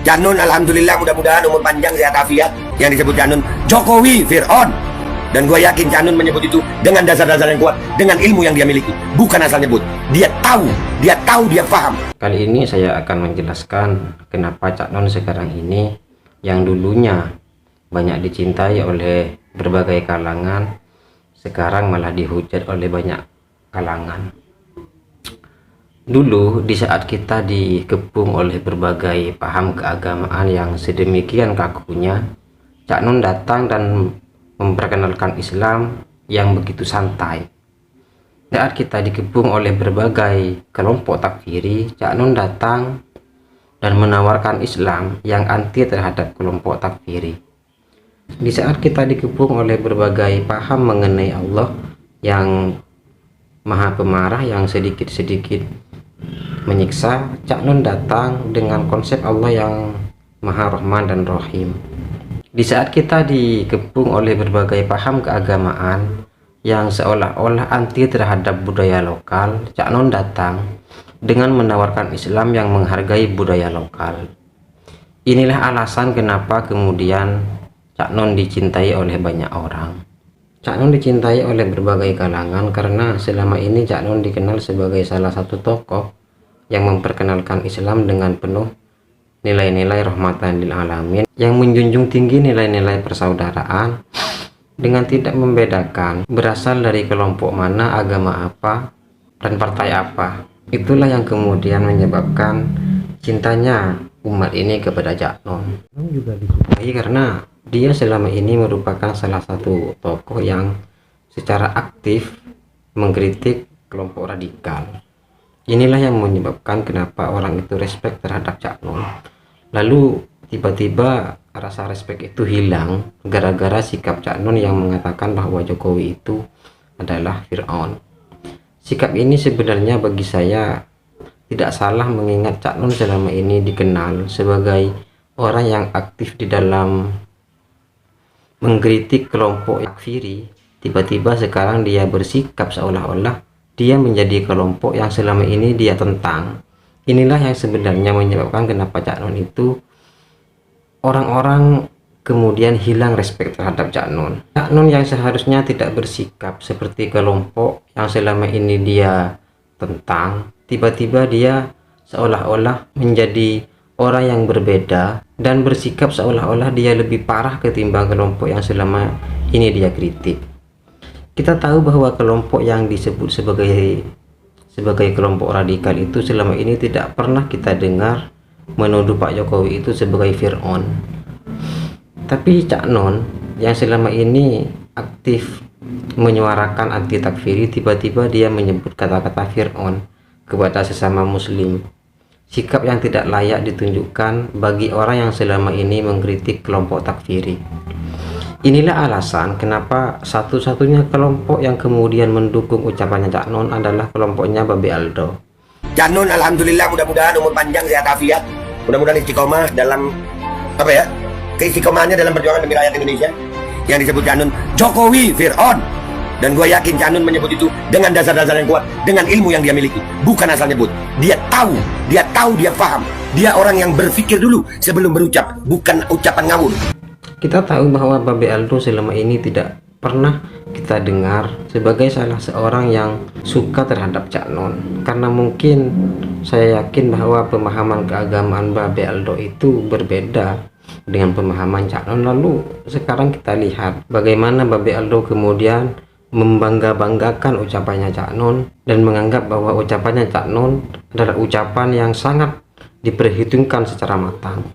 Cak Nun alhamdulillah mudah-mudahan umur panjang sehat afiat. Yang disebut Cak Nun Jokowi Fir'aun. Dan gue yakin Cak Nun menyebut itu dengan dasar-dasar yang kuat, dengan ilmu yang dia miliki, bukan asal nyebut. Dia tahu, dia paham. Kali ini saya akan menjelaskan kenapa Cak Nun sekarang ini yang dulunya banyak dicintai oleh berbagai kalangan, sekarang malah dihujat oleh banyak kalangan. Dulu di saat kita dikepung oleh berbagai paham keagamaan yang sedemikian kakunya, Cak Nun datang dan memperkenalkan Islam yang begitu santai. Saat kita dikepung oleh berbagai kelompok takfiri, Cak Nun datang dan menawarkan Islam yang anti terhadap kelompok takfiri. Di saat kita dikepung oleh berbagai paham mengenai Allah yang maha pemarah, yang sedikit-sedikit menyiksa, Cak Nun datang dengan konsep Allah yang maha rahman dan rahim. Di saat kita dikepung oleh berbagai paham keagamaan yang seolah-olah anti terhadap budaya lokal, Cak Nun datang dengan menawarkan Islam yang menghargai budaya lokal. Inilah alasan kenapa kemudian Cak Nun dicintai oleh banyak orang. Cak Nun dicintai oleh berbagai kalangan karena selama ini Cak Nun dikenal sebagai salah satu tokoh yang memperkenalkan Islam dengan penuh nilai-nilai rahmatan lil alamin, yang menjunjung tinggi nilai-nilai persaudaraan dengan tidak membedakan berasal dari kelompok mana, agama apa, dan partai apa. Itulah yang kemudian menyebabkan cintanya umat ini kepada Cak Nun. Juga disukai karena dia selama ini merupakan salah satu tokoh yang secara aktif mengkritik kelompok radikal. Inilah yang menyebabkan kenapa orang itu respect terhadap Cak Nun. Lalu tiba-tiba rasa respect itu hilang gara-gara sikap Cak Nun yang mengatakan bahwa Jokowi itu adalah Fir'aun. Sikap ini sebenarnya bagi saya tidak salah, mengingat Cak Nun selama ini dikenal sebagai orang yang aktif di dalam mengkritik kelompok takfiri. Tiba-tiba sekarang dia bersikap seolah-olah dia menjadi kelompok yang selama ini dia tentang. Inilah yang sebenarnya menyebabkan kenapa Cak Nun itu orang-orang kemudian hilang respect terhadap Cak Nun. Cak Nun yang seharusnya tidak bersikap seperti kelompok yang selama ini dia tentang, tiba-tiba dia seolah-olah menjadi orang yang berbeda dan bersikap seolah-olah dia lebih parah ketimbang kelompok yang selama ini dia kritik. Kita tahu bahwa kelompok yang disebut sebagai kelompok radikal itu selama ini tidak pernah kita dengar menuduh Pak Jokowi itu sebagai Fir'aun. Tapi Cak Nun yang selama ini aktif menyuarakan anti takfiri, tiba-tiba dia menyebut kata-kata Fir'aun kepada sesama muslim. Sikap yang tidak layak ditunjukkan bagi orang yang selama ini mengkritik kelompok takfiri. Inilah alasan kenapa satu-satunya kelompok yang kemudian mendukung ucapannya Cak Nun adalah kelompoknya Babe Aldo. Cak Nun alhamdulillah mudah-mudahan umur panjang sehat afiat. Mudah-mudahan istiqomah dalam keistiqomahannya dalam perjuangan demi rakyat Indonesia. Yang disebut Cak Nun Jokowi Fir'aun. Dan gue yakin Cak Nun menyebut itu dengan dasar-dasar yang kuat, dengan ilmu yang dia miliki, bukan asal nyebut. Dia tahu, dia paham. Dia orang yang berpikir dulu sebelum berucap, bukan ucapan ngawur. Kita tahu bahwa Babe Aldo selama ini tidak pernah kita dengar sebagai salah seorang yang suka terhadap Cak Nun, karena mungkin saya yakin bahwa pemahaman keagamaan Babe Aldo itu berbeda dengan pemahaman Cak Nun. Lalu sekarang kita lihat bagaimana Babe Aldo kemudian membangga-banggakan ucapannya Cak Nun dan menganggap bahwa ucapannya Cak Nun adalah ucapan yang sangat diperhitungkan secara matang.